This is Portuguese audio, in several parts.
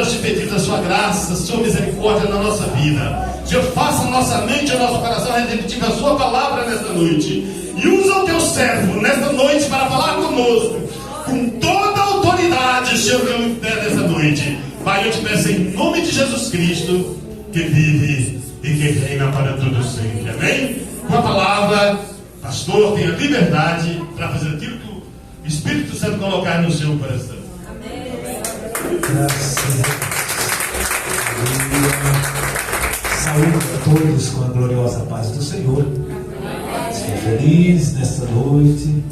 nós te pedimos a sua graça, a sua misericórdia na nossa vida. Senhor, faça a nossa mente e o nosso coração receptivo a sua palavra nesta noite. E usa o teu servo nesta noite para falar conosco, com toda a autoridade, Senhor, que eu der nesta noite. Pai, eu te peço em nome de Jesus Cristo, que vive e que reina para todo sempre. Amém? Com a palavra, pastor, tenha liberdade para fazer aquilo que o Espírito Santo colocar no seu coração. Amém. Graças a Deus. Saúde a todos com a gloriosa paz do Senhor. Estou feliz nesta noite,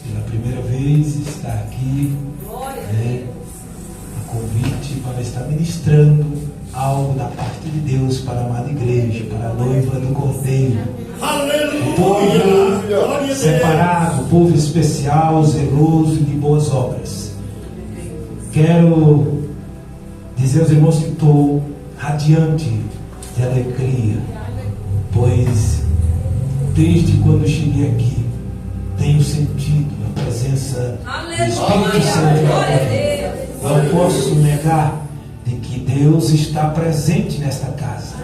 pela primeira vez estar aqui, a convite para estar ministrando algo da parte de Deus para a amada igreja, para a noiva do Cordeiro. Aleluia! O povo separado, o povo especial, zeloso e de boas obras. Quero dizer aos irmãos que estou radiante de alegria, pois desde quando cheguei aqui tenho sentido a presença do Espírito Santo. Não posso negar de que Deus está presente nesta casa.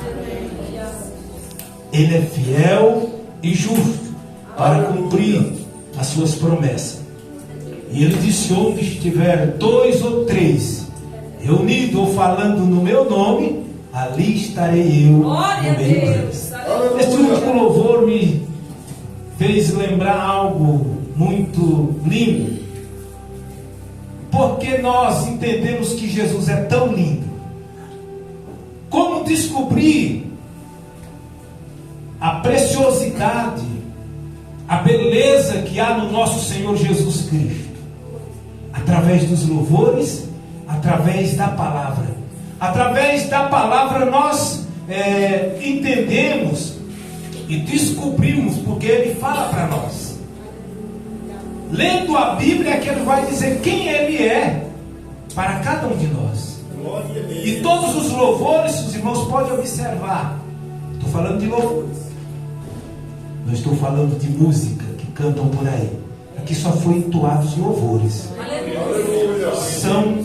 Ele é fiel e justo para cumprir as suas promessas. E ele disse: onde estiver 2 ou 3 reunidos ou falando no meu nome, ali estarei eu no meio deles. Este último louvor me fez lembrar algo muito lindo, porque nós entendemos que Jesus é tão lindo. Como descobrir a preciosidade, a beleza que há no nosso Senhor Jesus Cristo? Através dos louvores, através da palavra. Através da palavra nós entendemos e descobrimos, porque Ele fala para nós. Lendo a Bíblia é que Ele vai dizer quem Ele é para cada um de nós. E todos os louvores, os irmãos podem observar, estou falando de louvores, não estou falando de música que cantam por aí. Aqui só foi entoados louvores. São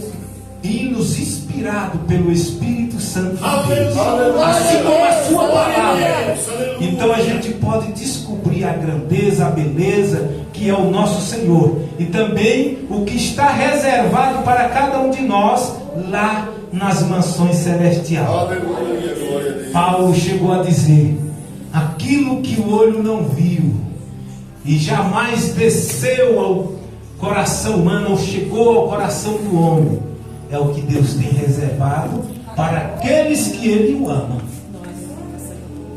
hinos inspirados pelo Espírito Santo de Deus, assim como a sua palavra. Então a gente pode descobrir a grandeza, a beleza que é o nosso Senhor, e também o que está reservado para cada um de nós lá nas mansões celestiais. Paulo chegou a dizer: aquilo que o olho não viu e jamais desceu ao coração humano, ou chegou ao coração do homem, é o que Deus tem reservado para aqueles que Ele o amam.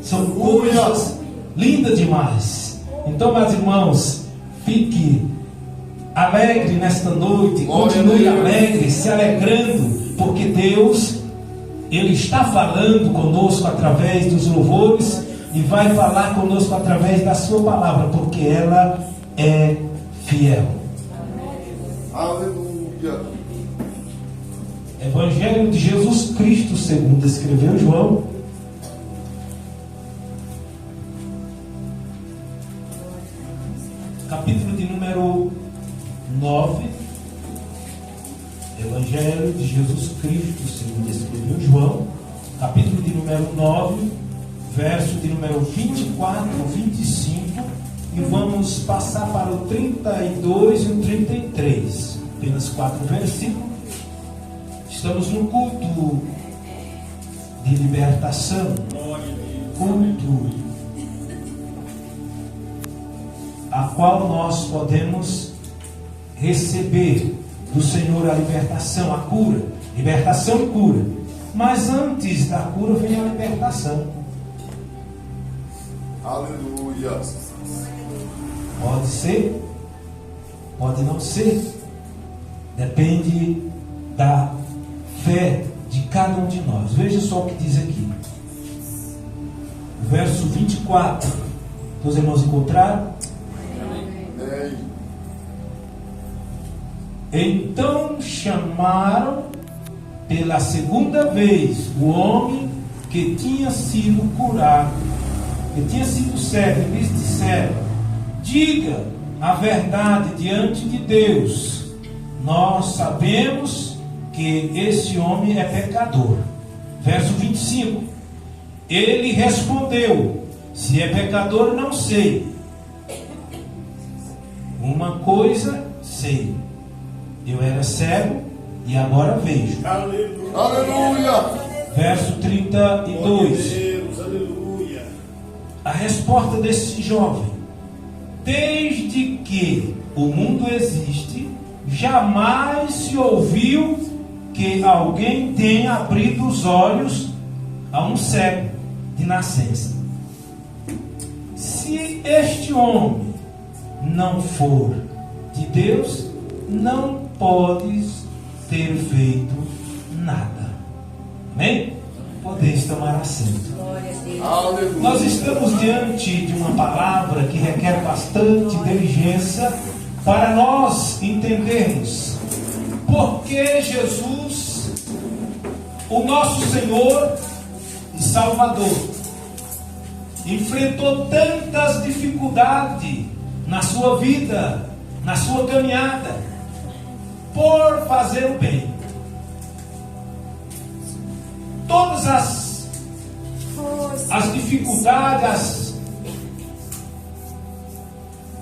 São coisas lindas demais. Então, meus irmãos, fique alegre nesta noite, continue alegre, se alegrando, porque Deus, Ele está falando conosco através dos louvores e vai falar conosco através da sua palavra, porque ela é fiel. Aleluia. Evangelho de Jesus Cristo, segundo escreveu João, capítulo de número 9. Evangelho de Jesus Cristo, segundo escreveu João, capítulo de número 9, verso de número 24 ao 25, e vamos passar para o 32 e o 33, apenas 4 versículos. Estamos no culto de libertação, culto a qual nós podemos receber do Senhor a libertação, a cura, libertação e cura. Mas antes da cura vem a libertação. Aleluia. Pode ser, pode não ser, depende da fé de cada um de nós. Veja só o que diz aqui, verso 24. Os irmãos encontraram? Então chamaram pela segunda vez o homem que tinha sido curado, que tinha sido cego, e lhes disseram: diga a verdade diante de Deus. Nós sabemos que que esse homem é pecador. Verso 25. Ele respondeu: se é pecador, não sei. Uma coisa sei: eu era cego e agora vejo. Aleluia. Verso 32. Deus, aleluia. A resposta desse jovem: desde que o mundo existe, jamais se ouviu que alguém tenha abrido os olhos a um cego de nascença. Se este homem não for de Deus, não podes ter feito nada. Amém? Podeis tomar assento. Aleluia. Nós estamos diante de uma palavra que requer bastante diligência para nós entendermos por que Jesus, o nosso Senhor e Salvador, enfrentou tantas dificuldades na sua vida, na sua caminhada, por fazer o bem. Todas as dificuldades,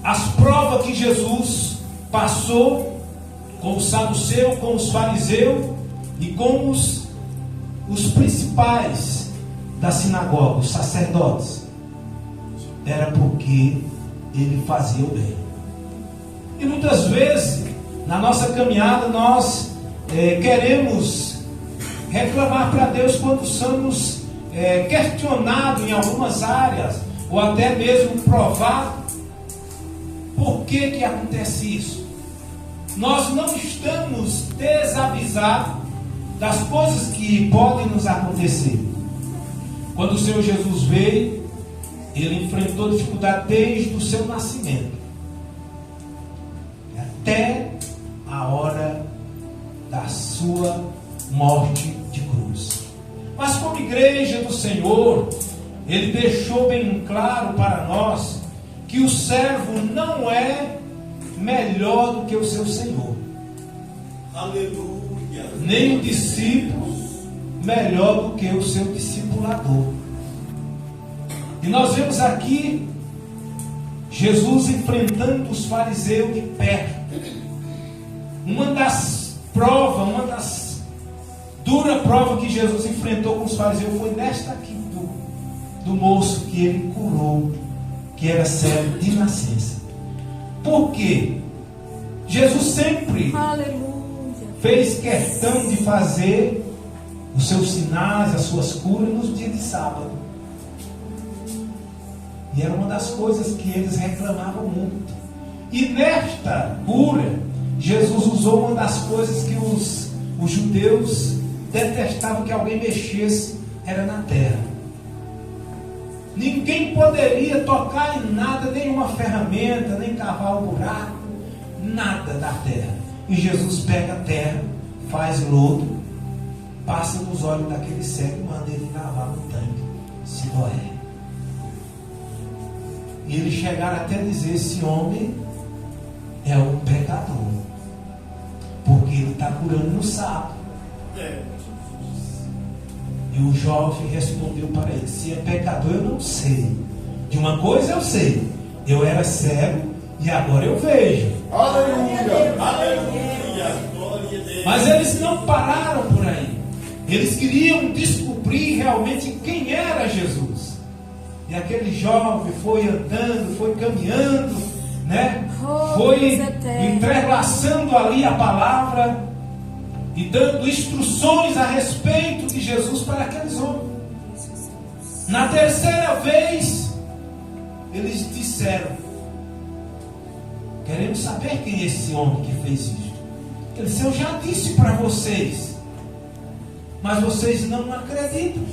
as provas que Jesus passou com os saduceus, com os fariseus e com os principais da sinagoga, os sacerdotes, era porque ele fazia o bem. E muitas vezes na nossa caminhada nós queremos reclamar para Deus quando somos questionados em algumas áreas, ou até mesmo provar por que acontece isso. Nós não estamos desavisados das coisas que podem nos acontecer. Quando o Senhor Jesus veio, ele enfrentou dificuldade desde o seu nascimento até a hora da sua morte de cruz. Mas como igreja do Senhor, ele deixou bem claro para nós que o servo não é melhor do que o seu Senhor. Aleluia. Nem o discípulo melhor do que o seu discipulador. E nós vemos aqui Jesus enfrentando os fariseus de perto. Uma das provas, uma das duras provas que Jesus enfrentou com os fariseus foi nesta aqui do moço que ele curou, que era cego de nascença. Por quê? Jesus sempre fez questão de fazer os seus sinais, as suas curas nos dias de sábado. E era uma das coisas que eles reclamavam muito. E nesta cura, Jesus usou uma das coisas que os judeus detestavam que alguém mexesse, era na terra. Ninguém poderia tocar em nada, nenhuma ferramenta, nem cavar um buraco, nada da terra. E Jesus pega a terra, faz lodo, passa nos olhos daquele cego e manda ele lavar no tanque, Siloé. E eles chegaram até a dizer: esse homem é um pecador, porque ele está curando no sábado. E o jovem respondeu para ele: se é pecador, eu não sei. De uma coisa eu sei: eu era cego e agora eu vejo. Aleluia. Aleluia. Glória a Deus. Mas eles não pararam por aí. Eles queriam descobrir realmente quem era Jesus. E aquele jovem foi andando, foi caminhando, né? Foi entrelaçando ali a palavra e dando instruções a respeito de Jesus para aqueles homens. Na terceira vez, eles disseram: queremos saber quem é esse homem que fez isso. Ele disse: eu já disse para vocês, mas vocês não acreditam.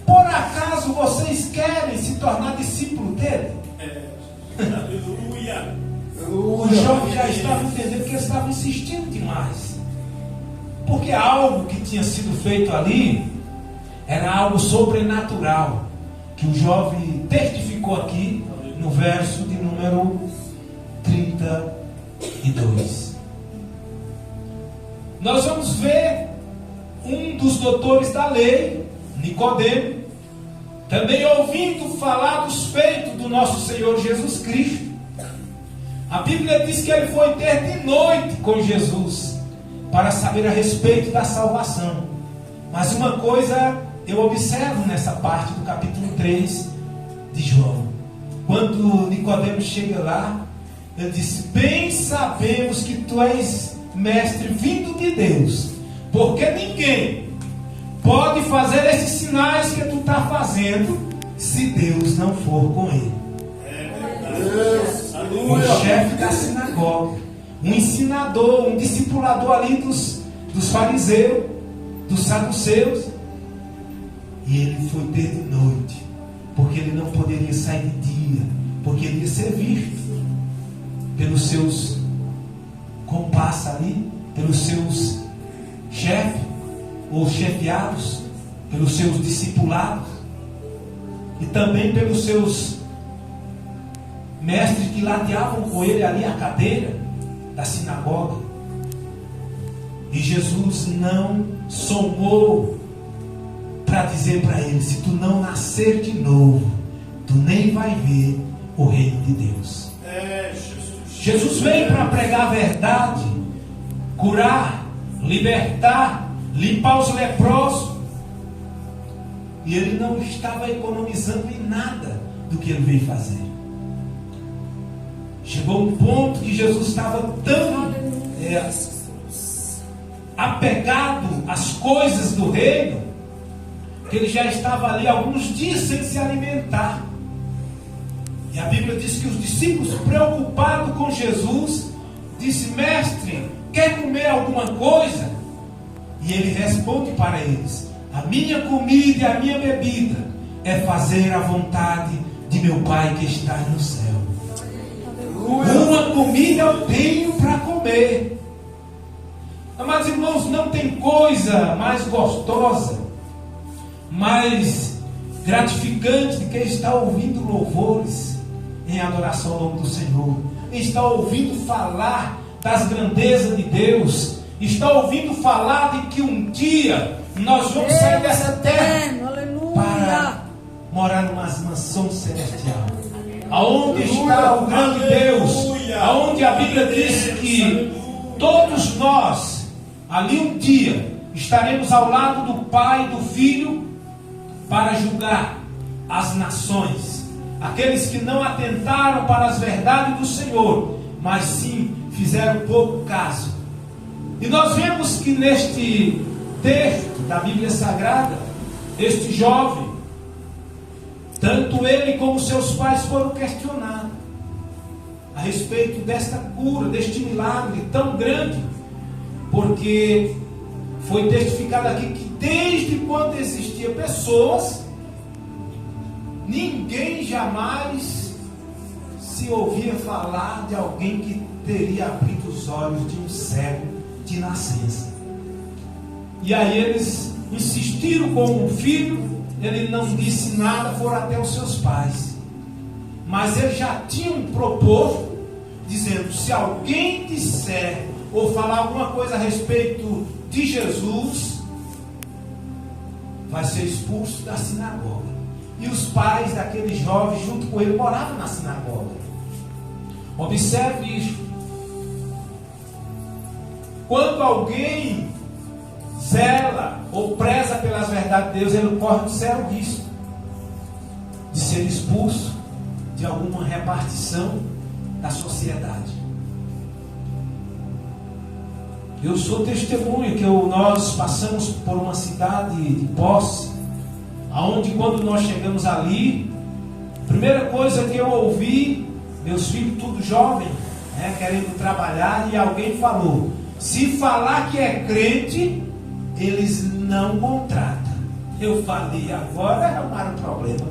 Por acaso vocês querem se tornar discípulo dele? Aleluia. O jovem já estava entendendo que eles estavam insistindo demais. Porque algo que tinha sido feito ali era algo sobrenatural, que o jovem testificou aqui no verso de número 32. Nós vamos ver um dos doutores da lei, Nicodemo, também ouvindo falar dos feitos do nosso Senhor Jesus Cristo. A Bíblia diz que ele foi ter de noite com Jesus para saber a respeito da salvação. Mas uma coisa eu observo nessa parte do capítulo 3 de João. Quando Nicodemo chega lá, ele disse: bem sabemos que tu és mestre vindo de Deus, porque ninguém pode fazer esses sinais que tu está fazendo se Deus não for com ele. O chefe da sinagoga, um ensinador, um discipulador ali dos fariseus, dos saduceus. E ele foi ter de noite, porque ele não poderia sair de dia, porque ele ia ser visto pelos seus compassos ali, pelos seus chefes ou chefiados, pelos seus discipulados e também pelos seus mestres que lateavam com ele ali a cadeira da sinagoga. E Jesus não somou para dizer para ele: se tu não nascer de novo, tu nem vai ver o reino de Deus. Jesus veio para pregar a verdade, curar, libertar, limpar os leprosos. E ele não estava economizando em nada do que ele veio fazer. Chegou um ponto que Jesus estava tão apegado às coisas do reino, que ele já estava ali alguns dias sem se alimentar. E a Bíblia diz que os discípulos, preocupados com Jesus, disse: mestre, quer comer alguma coisa? E ele responde para eles: a minha comida e a minha bebida é fazer a vontade de meu Pai que está no céu. Uma comida eu tenho para comer. Mas, irmãos, não tem coisa mais gostosa, mais gratificante do que estar ouvindo louvores em adoração ao nome do Senhor, estar ouvindo falar das grandezas de Deus, estar ouvindo falar de que um dia nós vamos sair dessa terra para morar numa mansão celestial, aonde está o grande Deus, aonde a Bíblia diz que todos nós ali um dia estaremos ao lado do Pai e do Filho para julgar as nações, aqueles que não atentaram para as verdades do Senhor, mas sim fizeram pouco caso. E nós vemos que neste texto da Bíblia Sagrada, este jovem, tanto ele como seus pais foram questionados a respeito desta cura, deste milagre tão grande, porque foi testificado aqui que desde quando existiam pessoas, ninguém jamais se ouvia falar de alguém que teria abrido os olhos de um cego de nascença. E aí eles insistiram com o filho, ele não disse nada, foram até os seus pais. Mas eles já tinham proposto, dizendo: se alguém disser ou falar alguma coisa a respeito de Jesus, vai ser expulso da sinagoga. E os pais daquele jovem, junto com ele, moravam na sinagoga. Observe isso. Quando alguém zela ou preza pelas verdades de Deus, ele corre um sério risco de ser expulso de alguma repartição da sociedade. Eu sou testemunha que nós passamos por uma cidade de Posse, aonde quando nós chegamos ali, a primeira coisa que eu ouvi, meus filhos tudo jovem, querendo trabalhar, e alguém falou: se falar que é crente, eles não contratam. Eu falei: agora arrumaram o problema,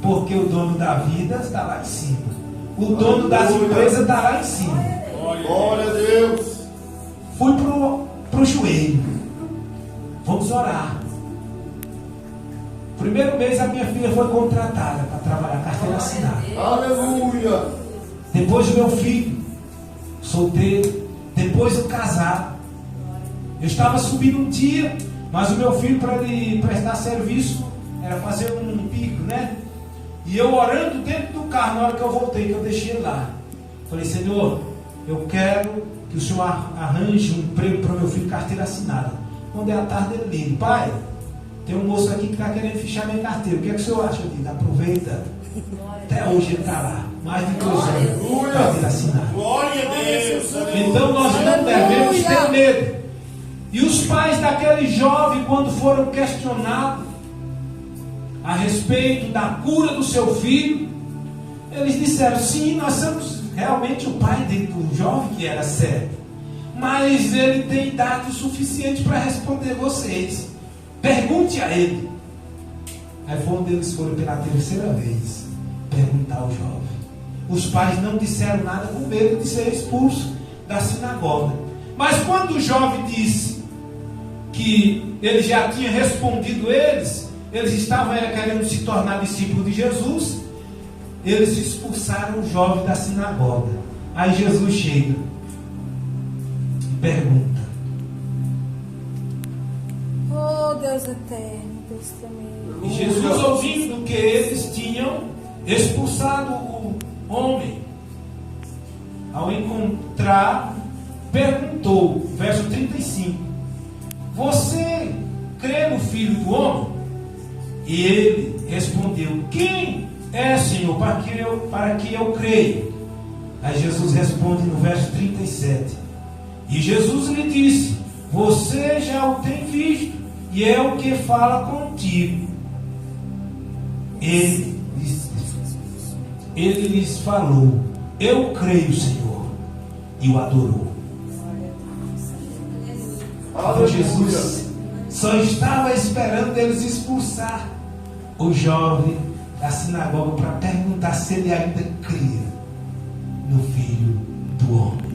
porque o dono da vida está lá em cima, o dono das empresas está lá em cima. Glória a Deus. Fui pro joelho. Vamos orar. Primeiro mês a minha filha foi contratada para trabalhar, carteira assinada. Aleluia. Depois o meu filho, solteiro. Depois o casado. Eu estava subindo um dia Mas o meu filho, para ele prestar serviço, era fazer um pico, né? E eu orando dentro do carro, na hora que eu voltei, que eu deixei ele lá. Falei, Senhor, eu quero que o Senhor arranje um emprego para o meu filho, carteira assinada. Quando é a tarde, ele liga: pai, tem um moço aqui que está querendo fichar minha carteira. O que é que o senhor acha? Eu digo: aproveita. Até hoje ele está lá. Mais de 2 anos. Carteira assinada. Glória a Deus. Então nós não devemos ter medo. E os pais daquele jovem, quando foram questionados a respeito da cura do seu filho, eles disseram: sim, nós somos realmente o pai do jovem que era cego, mas ele tem idade suficiente para responder vocês. Pergunte a ele. Aí foi onde eles foram pela 3ª vez perguntar ao jovem. Os pais não disseram nada com medo de ser expulso da sinagoga. Mas quando o jovem disse que ele já tinha respondido eles estavam querendo se tornar discípulos de Jesus, eles expulsaram o jovem da sinagoga. Aí Jesus chega e pergunta: oh Deus eterno, Deus tremendo. E Jesus, ouvindo que eles tinham expulsado o homem, ao encontrar, perguntou, verso 35: você crê no Filho do Homem? E ele respondeu: quem é, Senhor, para que eu creia? Aí Jesus responde no verso 37: e Jesus lhe disse: você já o tem visto, e é o que fala contigo. Ele lhes falou: eu creio, Senhor, e o adorou. Então Jesus só estava esperando eles expulsar o jovem da sinagoga para perguntar se ele ainda cria no Filho do Homem.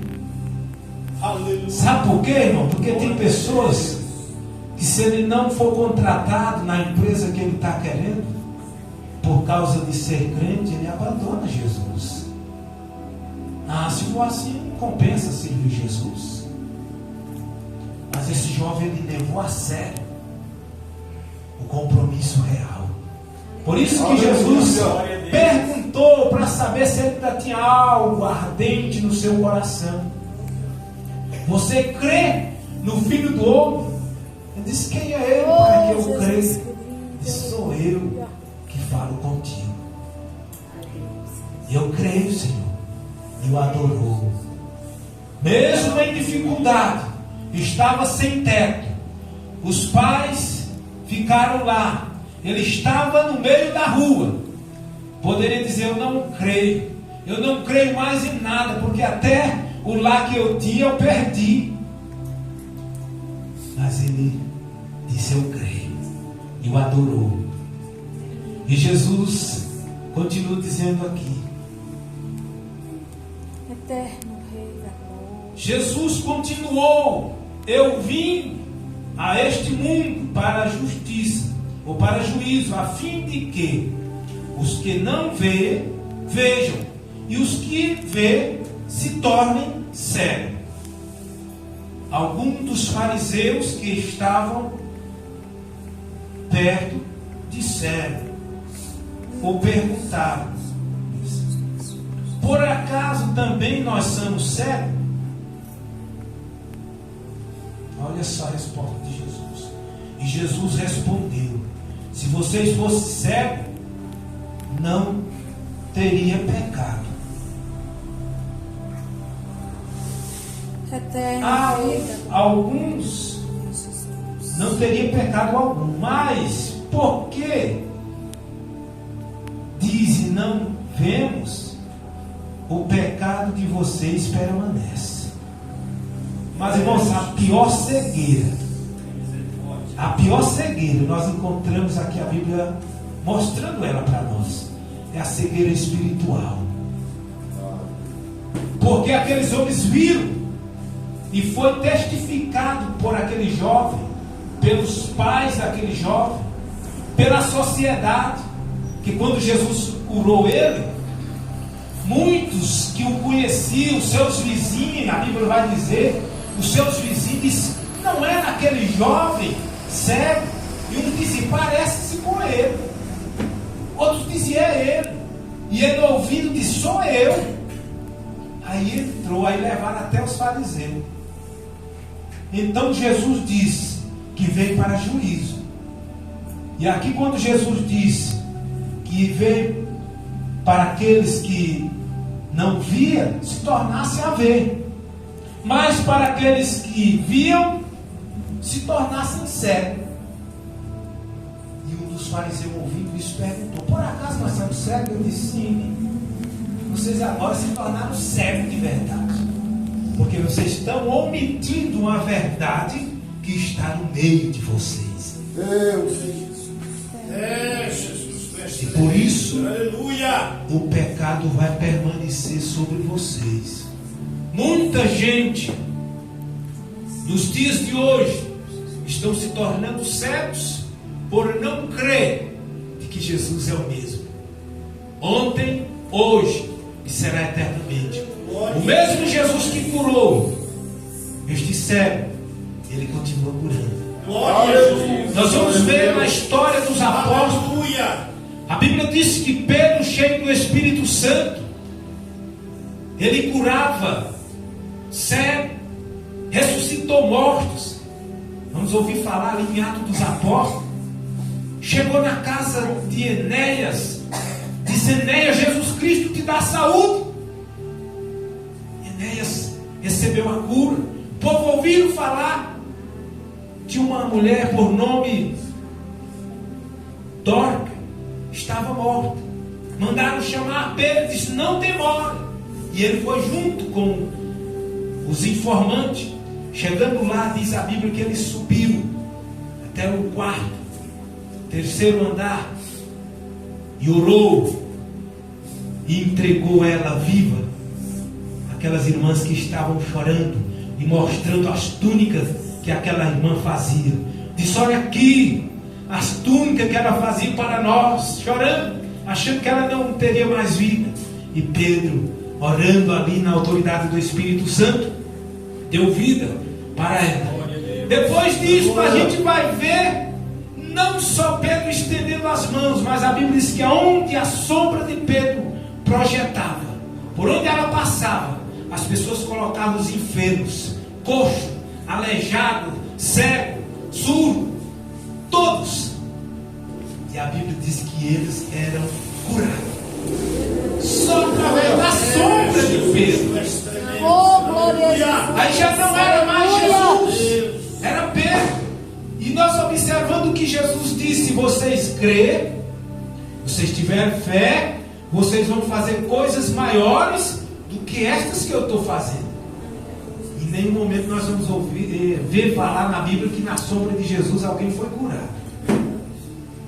Aleluia. Sabe por quê, irmão? Porque tem pessoas que, se ele não for contratado na empresa que ele está querendo, por causa de ser crente, ele abandona Jesus. Se for assim, não compensa servir Jesus. Mas esse jovem, ele levou a sério o compromisso real. Por isso que Jesus perguntou para saber se ele ainda tinha algo ardente no seu coração. Você crê no Filho do Homem? Ele disse: quem é ele para que eu creia? Ele disse: sou eu que falo contigo. E eu creio, Senhor. E o adorou. Mesmo em dificuldade, estava sem teto. Os pais ficaram lá. Ele estava no meio da rua. Poderia dizer: eu não creio. Eu não creio mais em nada, porque até o lar que eu tinha eu perdi. Mas ele disse: eu creio. E o adorou. E Jesus continua dizendo aqui: eterno Rei da glória. Jesus continuou: eu vim a este mundo para a justiça, ou para juízo, a fim de que os que não vê, vejam, e os que vê, se tornem cegos. Alguns dos fariseus que estavam perto disseram, ou perguntaram: por acaso também nós somos cegos? Olha só a resposta de Jesus. E Jesus respondeu: se vocês fossem cegos, não teria pecado. Alguns não teriam pecado algum. Mas por que dizem não vemos? O pecado de vocês permanece. Mas, irmãos, a pior cegueira nós encontramos aqui a Bíblia mostrando ela para nós, é a cegueira espiritual. Porque aqueles homens viram, e foi testificado por aquele jovem, pelos pais daquele jovem, pela sociedade, que quando Jesus curou ele, muitos que o conheciam, os seus vizinhos, a Bíblia vai dizer, os seus vizinhos, não era aquele jovem cego, e um dizia, parece-se com ele. Outros diziam, é ele. E ele ouvindo disse, sou eu. Aí entrou, aí levaram até os fariseus. Então Jesus disse que veio para juízo. E aqui quando Jesus disse que veio para aqueles que não viam, se tornasse a ver. Mas para aqueles que viam, se tornassem cegos. E um dos fariseus ouvindo isso perguntou, por acaso nós somos cegos? Eu disse, sim. Vocês agora se tornaram cegos de verdade. Porque vocês estão omitindo uma verdade que está no meio de vocês. Deus. E por isso, Aleluia. o pecado vai permanecer sobre vocês. Muita gente, nos dias de hoje, estão se tornando cegos por não crer de que Jesus é o mesmo. Ontem, hoje e será eternamente. O mesmo Jesus que curou este cego, ele continua curando. Nós vamos ver na história dos apóstolos. A Bíblia diz que Pedro, cheio do Espírito Santo, ele curava cego, ressuscitou mortos. Vamos ouvir falar ali em Atos dos Apóstolos. Chegou na casa de Enéas, disse: Enéas, Jesus Cristo te dá saúde. Enéas recebeu a cura. O povo ouviu falar de uma mulher por nome Dorca, estava morta. Mandaram chamar Pedro, disse: não demore. E ele foi junto com os informantes. Chegando lá, diz a Bíblia que ele subiu até o quarto, terceiro andar, e orou e entregou ela viva aquelas irmãs que estavam chorando e mostrando as túnicas que aquela irmã fazia. Disse: olha aqui as túnicas que ela fazia para nós, chorando, achando que ela não teria mais vida. E Pedro, orando ali na autoridade do Espírito Santo, deu vida para ela. Depois disso a gente vai ver não só Pedro estendendo as mãos, mas a Bíblia diz que aonde a sombra de Pedro projetava, por onde ela passava, as pessoas colocavam os enfermos, coxo, aleijado, cego, surdo, todos. E a Bíblia diz que eles eram curados só através da sombra de Pedro. Oh, glória a Deus. Aí já não era mais Jesus, era Pedro. E nós observando que Jesus disse: se vocês crerem, vocês tiverem fé, vocês vão fazer coisas maiores do que estas que eu estou fazendo. Em nenhum momento nós vamos ver falar na Bíblia que na sombra de Jesus alguém foi curado.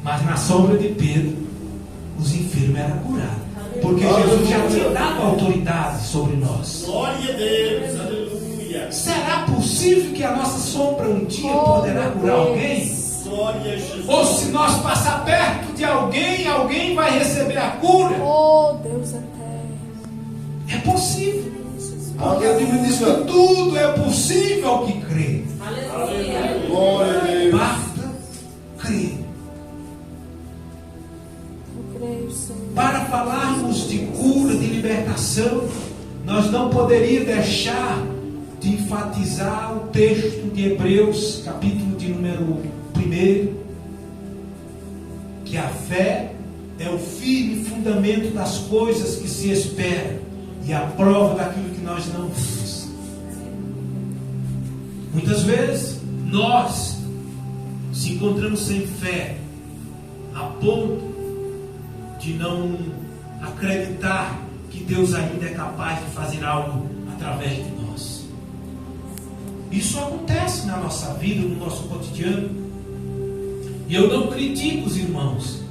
Mas na sombra de Pedro, os enfermos eram curados. Porque Jesus já tinha dado autoridade sobre nós. Glória a Deus, aleluia. Será possível que a nossa sombra um dia poderá curar alguém? Glória a Jesus. Ou se nós passar perto de alguém, alguém vai receber a cura? Oh, Deus eterno. É possível. Porque a Bíblia diz que tudo é possível ao que crê. Glória a Deus. Basta crer. Eu creio, Senhor. Para falarmos de cura, de libertação, nós não poderíamos deixar de enfatizar o texto de Hebreus, capítulo de número 1, que a fé é o firme fundamento das coisas que se esperam e a prova daquilo que nós não vemos. Muitas vezes nós se encontramos sem fé a ponto de não acreditar que Deus ainda é capaz de fazer algo através de nós. Isso acontece na nossa vida, no nosso cotidiano. E eu não critico os irmãos.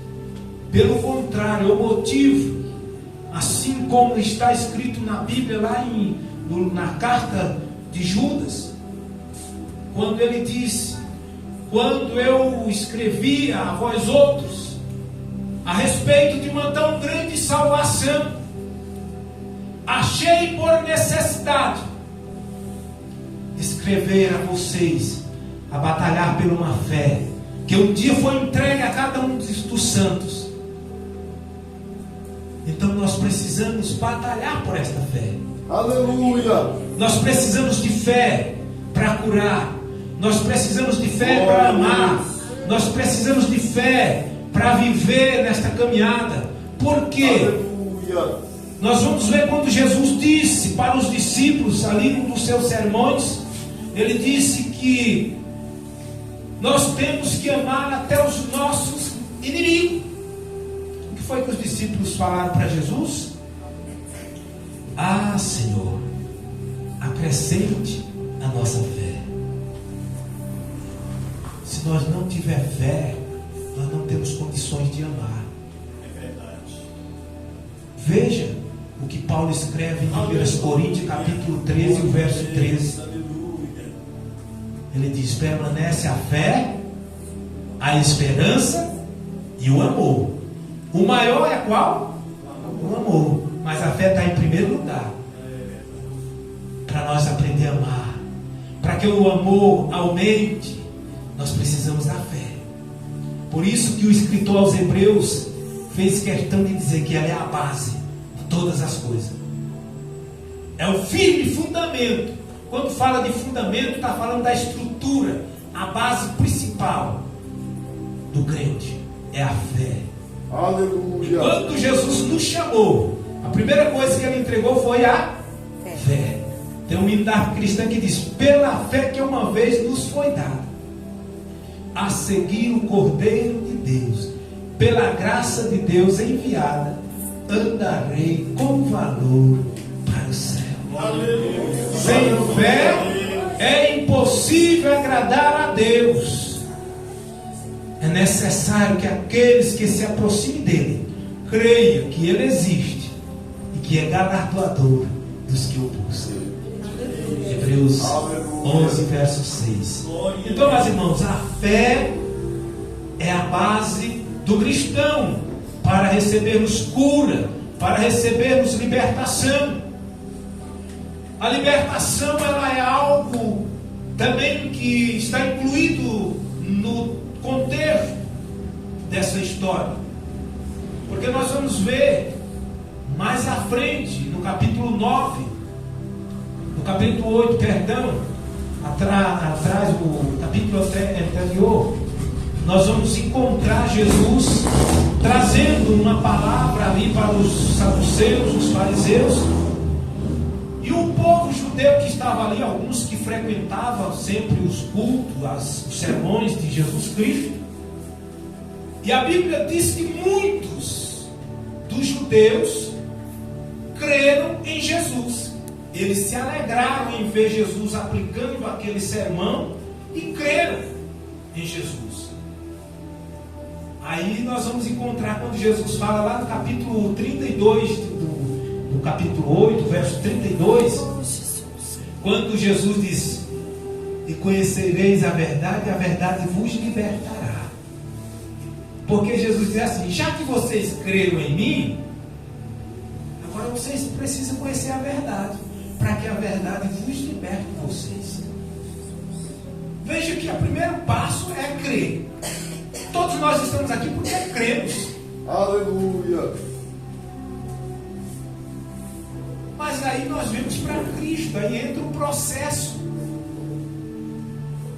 Pelo contrário, eu motivo, assim como está escrito na Bíblia, lá na carta de Judas, quando ele disse: quando eu escrevia a vós outros a respeito de uma tão grande salvação, achei por necessidade escrever a vocês a batalhar por uma fé que um dia foi entregue a cada um dos santos. Então nós precisamos batalhar por esta fé. Aleluia. Nós precisamos de fé para curar. Nós precisamos de fé para amar. Nós precisamos de fé para viver nesta caminhada. Por quê? Aleluia. Nós vamos ver quando Jesus disse para os discípulos ali num dos seus sermões, ele disse que nós temos que amar até os nossos inimigos. O que foi que os discípulos falaram para Jesus? Ah, Senhor, acrescente a nossa fé. Se nós não tiver fé, nós não temos condições de amar. É verdade. Veja o que Paulo escreve em 1 Coríntios capítulo 13, o verso 13. Aleluia. Ele diz: permanece a fé, a esperança e o amor. O maior é qual? O amor. Mas a fé está em primeiro lugar. Para nós aprender a amar, para que o amor aumente, nós precisamos da fé. Por isso que o escritor aos Hebreus fez questão de dizer que ela é a base de todas as coisas. É o firme fundamento. Quando fala de fundamento, está falando da estrutura. A base principal do crente é a fé. Aleluia. E quando Jesus nos chamou, a primeira coisa que ele entregou foi a fé. Tem um hino da arte cristã que diz: pela fé que uma vez nos foi dada, a seguir o Cordeiro de Deus, pela graça de Deus enviada, andarei com valor para o céu. Aleluia. Sem fé é impossível agradar a Deus. É necessário que aqueles que se aproximem dele creiam que ele existe e que é galardoador dos que o buscam. Hebreus 11, verso 6. Então, meus irmãos, a fé é a base do cristão para recebermos cura, para recebermos libertação. A libertação, ela é algo também que está incluído no contexto dessa história, porque nós vamos ver mais à frente, no capítulo 9, no capítulo 8, perdão, atrás do capítulo anterior, nós vamos encontrar Jesus trazendo uma palavra ali para os saduceus, os fariseus, e o povo judeu que estava ali, alguns que frequentavam sempre os cultos, os sermões de Jesus Cristo. E a Bíblia diz que muitos dos judeus creram em Jesus. Eles se alegraram em ver Jesus aplicando aquele sermão e creram em Jesus. Aí nós vamos encontrar quando Jesus fala lá no capítulo 32 do capítulo 8, verso 32, quando Jesus diz: e conhecereis a verdade vos libertará. Porque Jesus diz assim: já que vocês creram em mim, agora vocês precisam conhecer a verdade, para que a verdade vos liberte vocês. Veja que o primeiro passo é crer. Todos nós estamos aqui porque cremos. Aleluia. Mas aí nós vemos para Cristo, aí entra o processo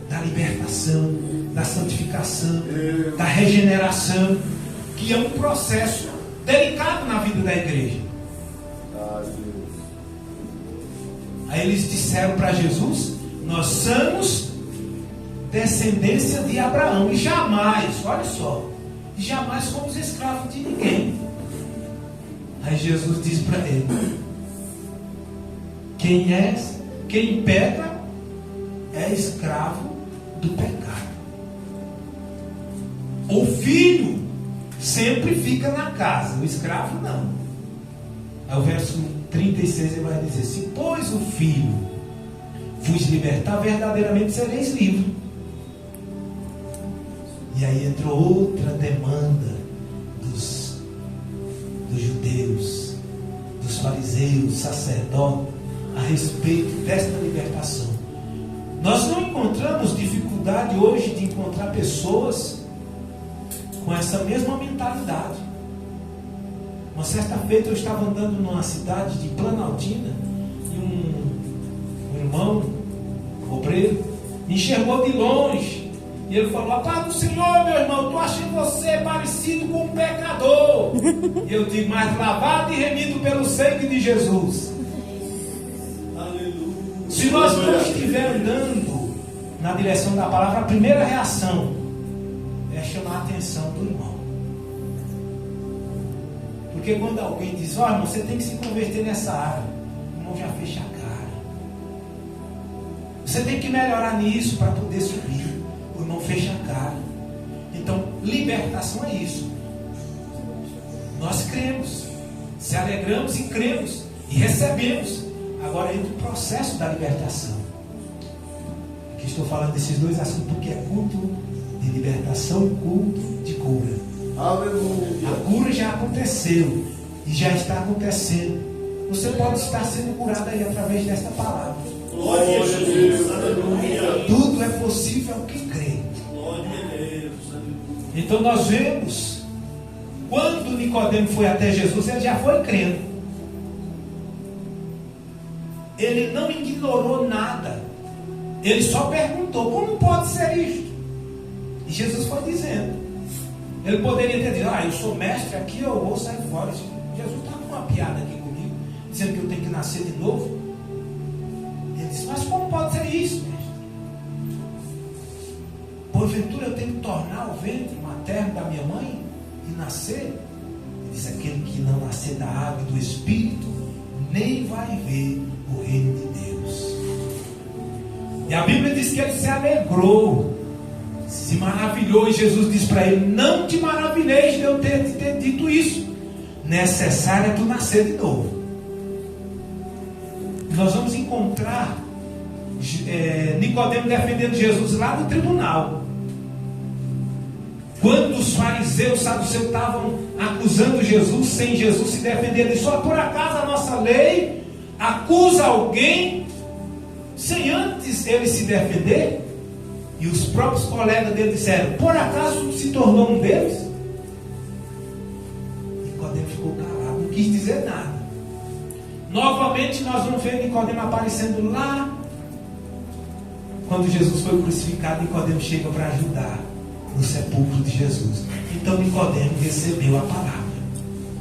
da libertação, da santificação, da regeneração, que é um processo delicado na vida da igreja. Aí eles disseram para Jesus: nós somos descendência de Abraão, e jamais, olha só, jamais fomos escravos de ninguém. Aí Jesus diz para ele: quem peca é escravo do pecado. O filho sempre fica na casa, o escravo não. Aí o verso 36 ele vai dizer: se pois o filho vos libertar, verdadeiramente sereis livres. E aí entrou outra demanda dos judeus, dos fariseus, sacerdotes, a respeito desta libertação. Nós não encontramos dificuldade dificuldade hoje de encontrar pessoas com essa mesma mentalidade. Uma certa feita eu estava andando numa cidade de Planaltina e um irmão, obreiro, me enxergou de longe e ele falou: a paz do Senhor, meu irmão, estou achando você parecido com um pecador. E eu digo: mas lavado e remido pelo sangue de Jesus. Aleluia. Se nós não estiver andando na direção da palavra, a primeira reação é chamar a atenção do irmão. Porque quando alguém diz: ó, irmão, você tem que se converter nessa área, o irmão já fecha a cara. Você tem que melhorar nisso para poder subir, o irmão fecha a cara. Então, libertação é isso. Nós cremos, se alegramos e cremos e recebemos. Agora entra o processo da libertação. Aqui estou falando desses dois assuntos porque é culto de libertação e culto de cura. Aleluia. A cura já aconteceu e já está acontecendo. Você pode estar sendo curado aí através desta palavra. Glória a Deus. Aleluia. Tudo é possível ao que crê. Glória a Deus. Aleluia. Então nós vemos, quando Nicodemo foi até Jesus, ele já foi crendo. Ele não ignorou nada. Ele só perguntou: como pode ser isto? E Jesus foi dizendo. Ele poderia ter dito: eu sou mestre aqui, eu vou sair fora. Jesus está com uma piada aqui comigo, dizendo que eu tenho que nascer de novo. Ele disse: mas como pode ser isso, mestre? Porventura eu tenho que tornar o ventre materno da minha mãe e nascer? Ele disse: aquele que não nascer da água e do Espírito nem vai ver o reino de Deus. E a Bíblia diz que ele se alegrou, se maravilhou, e Jesus disse para ele: não te maravilheis de eu ter dito isso, necessário é tu nascer de novo. Nós vamos encontrar Nicodemo defendendo Jesus lá no tribunal. Quando os fariseus, saduceus estavam acusando Jesus, sem Jesus se defender, ele disse: só por acaso a nossa lei acusa alguém sem antes ele se defender? E os próprios colegas dele disseram: por acaso se tornou um deles? Nicodemo ficou calado, não quis dizer nada. Novamente nós vamos ver Nicodemo aparecendo lá. Quando Jesus foi crucificado, Nicodemo chega para ajudar no sepulcro de Jesus. Então Nicodemo recebeu a palavra.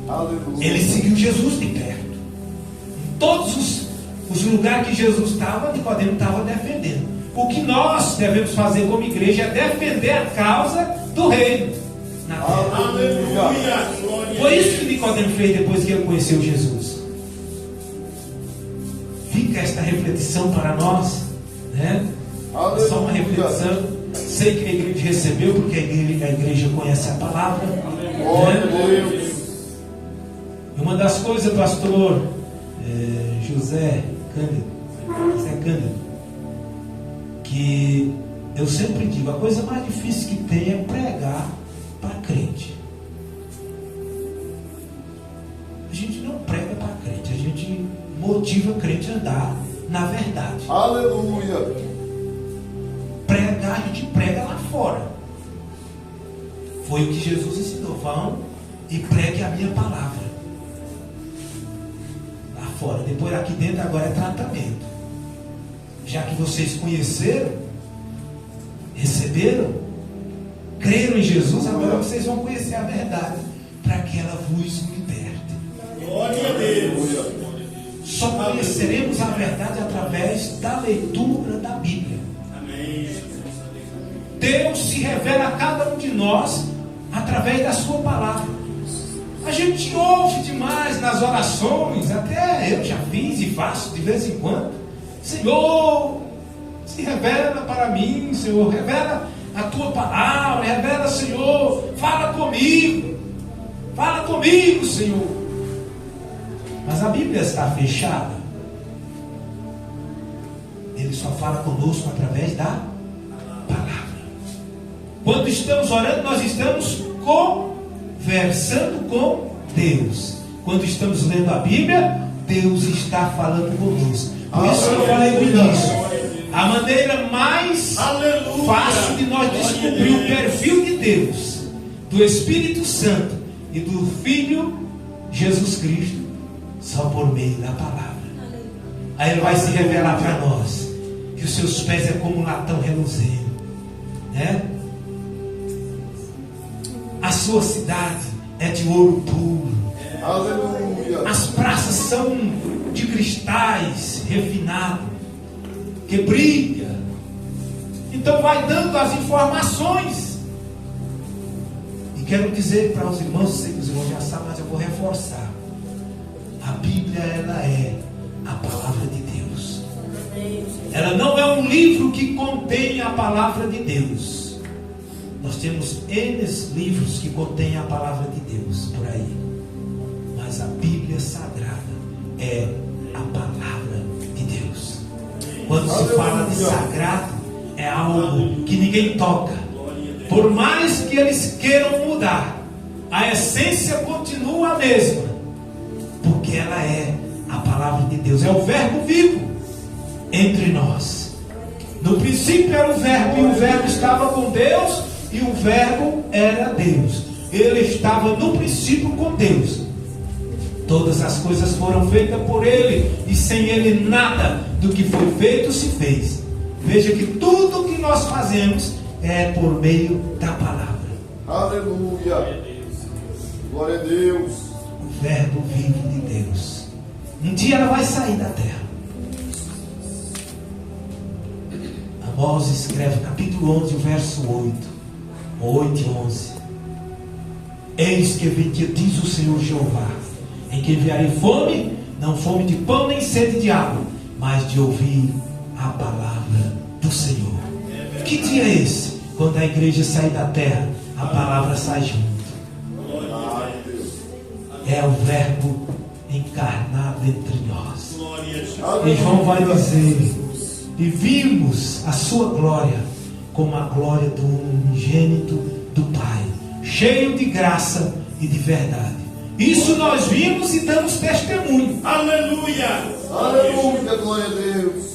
Aleluia. Ele seguiu Jesus de perto. Em todos os lugares que Jesus estava, Nicodemo estava defendendo. O que nós devemos fazer como igreja é defender a causa do reino na terra. Aleluia. Foi isso que Nicodemo fez depois que ele conheceu Jesus. Fica esta reflexão para nós, né? É só uma reflexão. Sei que a igreja recebeu, porque a igreja conhece a palavra. Glória a Deus. E uma das coisas, pastor José Cândido, que eu sempre digo: a coisa mais difícil que tem é pregar para crente. A gente não prega para crente, a gente motiva crente a andar na verdade. Aleluia. Pregar, a gente prega lá fora. Foi o que Jesus ensinou: vão e pregue a minha palavra lá fora. Depois aqui dentro agora é tratamento. Já que vocês conheceram, receberam, creram em Jesus, agora vocês vão conhecer a verdade, para que ela vos liberte. Glória a Deus. Só conheceremos a verdade através da leitura da Bíblia. Deus se revela a cada um de nós através da sua palavra. A gente ouve demais nas orações, até eu já fiz e faço de vez em quando: Senhor, se revela para mim, Senhor, revela a tua palavra, revela, Senhor, fala comigo, Senhor. Mas a Bíblia está fechada. Ele só fala conosco através da palavra. Quando estamos orando, nós estamos conversando com Deus. Quando estamos lendo a Bíblia, Deus está falando conosco. Por isso que eu falei no início: A maneira mais Aleluia. fácil de nós descobrir o perfil de Deus, do Espírito Santo e do Filho Jesus Cristo, só por meio da palavra. Aí Ele vai se revelar para nós que os seus pés é como um latão reluzente, né? A sua cidade é de ouro puro. Aleluia. As praças são de cristais refinados, que brilha. Então vai dando as informações. E quero dizer para os irmãos, sei que os irmãos já sabem, mas eu vou reforçar. A Bíblia, ela é a palavra de Deus. Ela não é um livro que contém a palavra de Deus. Nós temos N livros que contêm a palavra de Deus por aí. Mas a Bíblia Sagrada é a palavra de Deus. Quando se fala de sagrado, é algo que ninguém toca. Por mais que eles queiram mudar, a essência continua a mesma. Porque ela é a palavra de Deus. É o verbo vivo entre nós. No princípio era o verbo, e o verbo estava com Deus, e o verbo era Deus. Ele estava no princípio com Deus. Todas as coisas foram feitas por Ele, e sem Ele nada do que foi feito se fez. Veja que tudo que nós fazemos é por meio da palavra. Aleluia. Glória a Deus. O verbo vivo de Deus. Um dia ela vai sair da terra. Amós escreve capítulo 11, verso 8 e 11. Eis que vem dia, diz o Senhor Jeová, em que enviarei fome, não fome de pão nem sede de água, mas de ouvir a palavra do Senhor. Que dia é esse? Quando a igreja sair da terra, a palavra sai junto. É o verbo encarnado entre nós. E João vai dizer: e vimos a sua glória como a glória do unigênito do Pai, cheio de graça e de verdade. Isso nós vimos e damos testemunho. Aleluia. Aleluia. Glória a Deus.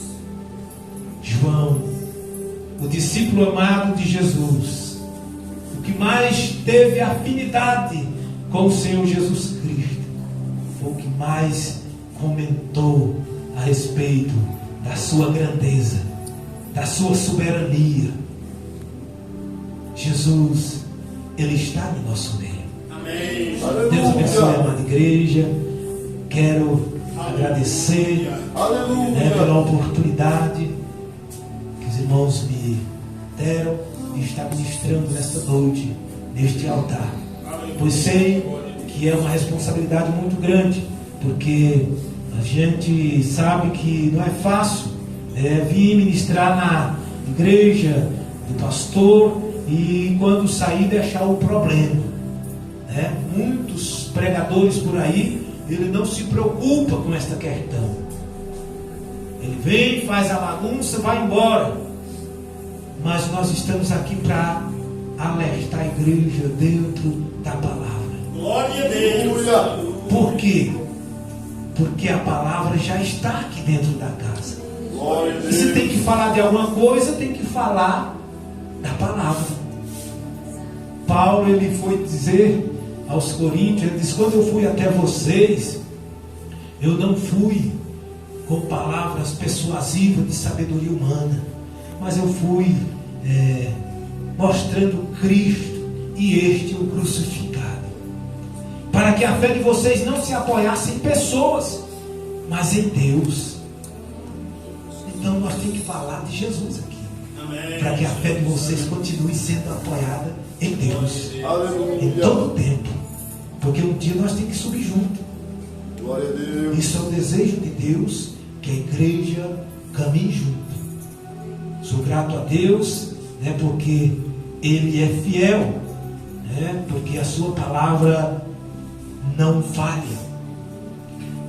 João, o discípulo amado de Jesus, o que mais teve afinidade com o Senhor Jesus Cristo, foi o que mais comentou a respeito da sua grandeza, da sua soberania. Jesus, Ele está no nosso meio. Amém. Deus abençoe a amada igreja. Quero agradecer pela oportunidade que os irmãos me deram de estar ministrando nesta noite, neste altar. Pois sei que é uma responsabilidade muito grande, porque a gente sabe que não é fácil vir ministrar na igreja do pastor e quando sair deixar o problema. Muitos pregadores por aí, ele não se preocupa com esta questão. Ele vem, faz a bagunça, vai embora. Mas nós estamos aqui para alertar a igreja dentro da palavra. Glória a Deus. Por quê? Porque a palavra já está aqui dentro da casa. Glória a E Deus. se tem que falar de alguma coisa, tem que falar da palavra. Paulo, ele foi dizer aos coríntios, ele disse: quando eu fui até vocês, eu não fui com palavras persuasivas de sabedoria humana, mas eu fui mostrando Cristo e este o crucificado, para que a fé de vocês não se apoiasse em pessoas, mas em Deus. Então nós temos que falar de Jesus aqui, para que a fé de vocês continue sendo apoiada em Deus, em Aleluia. todo o tempo, porque um dia nós temos que subir junto. Glória a Deus. Isso é o desejo de Deus, que a igreja caminhe junto. Sou grato a Deus, porque Ele é fiel, porque a sua palavra não falha.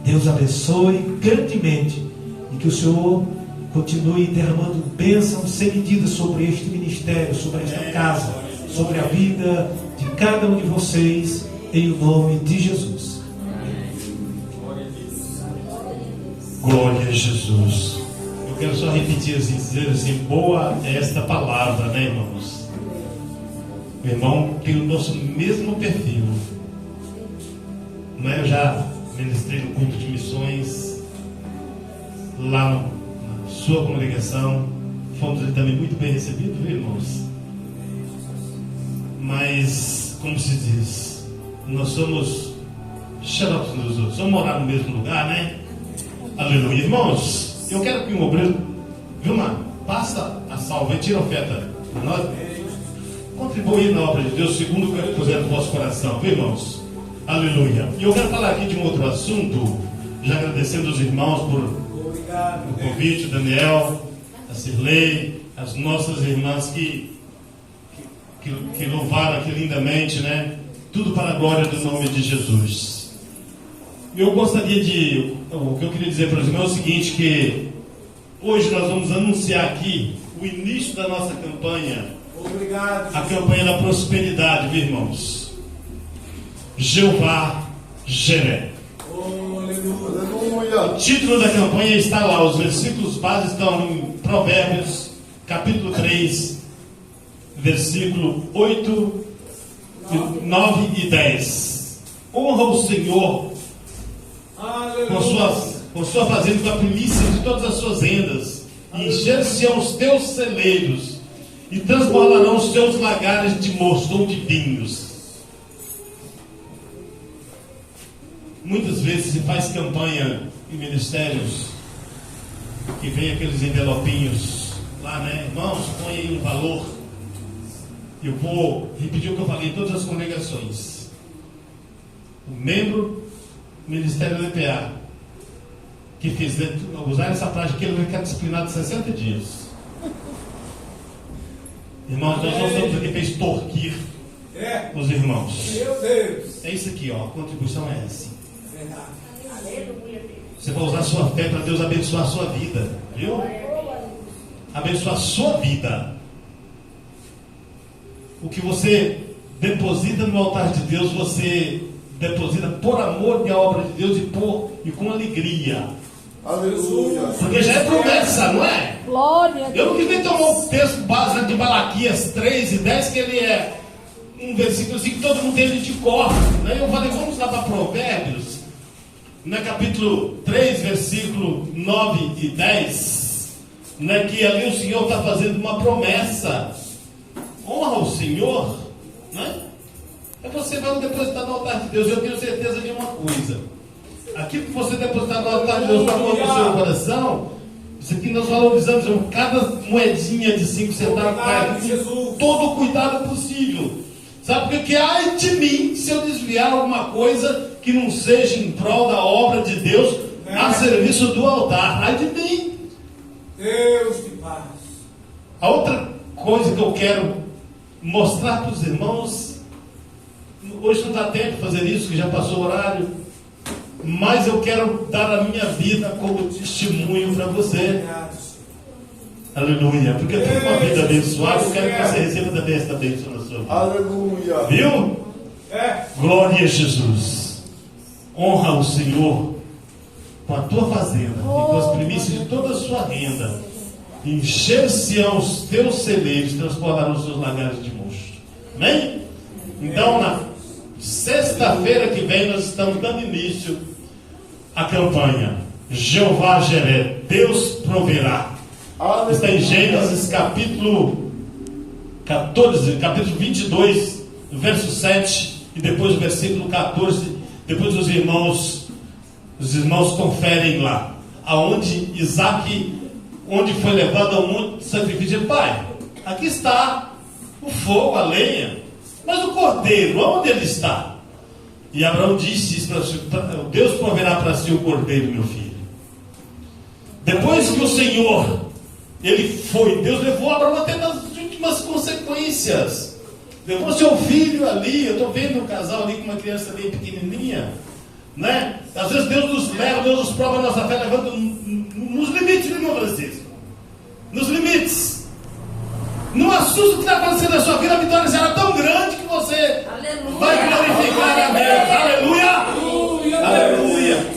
Deus abençoe grandemente e que o Senhor continue derramando bênçãos sem medida sobre este ministério, sobre esta casa, sobre a vida de cada um de vocês, em nome de Jesus. Glória a Jesus. Eu quero só repetir assim, dizer assim, boa é esta palavra, né, irmãos? O irmão tem o nosso mesmo perfil. Não é? Eu já ministrei no culto de missões lá na sua congregação. Fomos ali também muito bem recebidos, viu, irmãos? Mas, como se diz, nós somos xerox uns dos outros, vamos morar no mesmo lugar, né? Aleluia. Irmãos, eu quero que um obreiro, viu, mano? Passa a salva e tira a oferta. Nós contribuir na obra de Deus segundo o que puser no vosso coração, viu, irmãos? Aleluia. E eu quero falar aqui de um outro assunto, já agradecendo os irmãos por o convite, o Daniel, a Cirlei, as nossas irmãs que louvaram aqui lindamente, né? Tudo para a glória do nome de Jesus. Eu gostaria o que eu queria dizer para os irmãos é o seguinte, que hoje nós vamos anunciar aqui o início da nossa campanha. Obrigado. A campanha da prosperidade, viu, irmãos? Jeová Jireh. Aleluia. O título da campanha está lá, os versículos básicos estão em Provérbios, capítulo 3, versículo 8, 9 e 10. Honra o Senhor com sua fazenda, com a primícia de todas as suas rendas, e encher-se-ão os teus celeiros, e transbordarão os teus lagares de mosto ou de vinhos. Muitas vezes se faz campanha em ministérios que vem aqueles envelopinhos lá, né? Irmãos, põe aí um valor. Eu vou repetir o que eu falei em todas as congregações. O membro do Ministério do EPA que fizer usar essa prática, ele vai ficar disciplinado 60 dias. Irmãos, nós não estamos aqui para extorquir os irmãos. Meu Deus. É isso aqui, ó. A contribuição é essa. Você vai usar a sua fé para Deus abençoar a sua vida, viu? Abençoar a sua vida. O que você deposita no altar de Deus, você deposita por amor à obra de Deus e com alegria. Aleluia. Porque já é promessa, não é? Glória a Eu não Deus. queria tomar o texto base de Malaquias 3 e 10, que ele é um versículo assim que todo mundo tem de cor, né? Eu falei, vamos lá para Provérbios, no capítulo 3, versículo 9 e 10, né? Que ali o Senhor está fazendo uma promessa. Honra o Senhor, né? É você vai depositar no altar de Deus. Eu tenho certeza de uma coisa: aquilo que você depositar no altar de Deus para o seu coração, isso aqui nós valorizamos cada moedinha de 5 centavos, com todo o cuidado possível. Sabe porque ai de mim se eu desviar alguma coisa que não seja em prol da obra de Deus a serviço do altar? Ai de mim. Deus de paz. A outra coisa que eu quero mostrar para os irmãos, hoje não dá tempo de fazer isso, que já passou o horário, mas eu quero dar a minha vida como testemunho para você. Aleluia. Porque eu tenho uma vida abençoada, eu quero que você receba também esta bênção na sua vida. Aleluia. Viu? Glória a Jesus. Honra o Senhor com a tua fazenda e com as primícias de toda a sua renda. Encher-se-ão os teus celeiros, transformarão os seus lagares de mosto. Amém? Então, na sexta-feira que vem, nós estamos dando início à campanha Jeová Jireh, Deus proverá. Está em Gênesis capítulo 14, capítulo 22, verso 7, e depois o versículo 14. Depois os irmãos conferem lá, aonde Isaac, onde foi levado ao monte de sacrifício. Pai, aqui está o fogo, a lenha, mas o cordeiro, onde ele está? E Abraão disse isso Deus proverá para si o cordeiro, meu filho. Depois que o Senhor, Deus levou Abraão até nas últimas consequências. Levou seu filho ali. Eu estou vendo um casal ali com uma criança bem pequenininha, né? Às vezes Deus nos leva, Deus nos prova a nossa fé, levando nos limites, meu irmão Francisco. Nos limites. Não assusta o que está acontecendo na sua vida. A vitória será tão grande que você vai glorificar a Deus. Aleluia! Aleluia!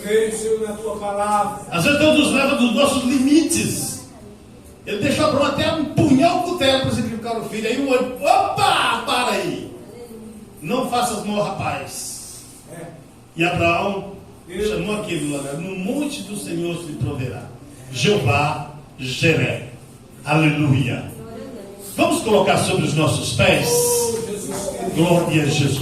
Creio, Senhor, na tua palavra. Às vezes Deus nos leva dos nossos limites. Ele deixou Abraão até empunhar o cutelo para sacrificar o filho. Aí o olho, opa, para aí. Não faças mal, rapaz. E Abraão chamou aquele lugar, no monte do Senhor se proverá. Jeová Jiré. Aleluia. Vamos colocar sobre os nossos pés. Glória a Jesus.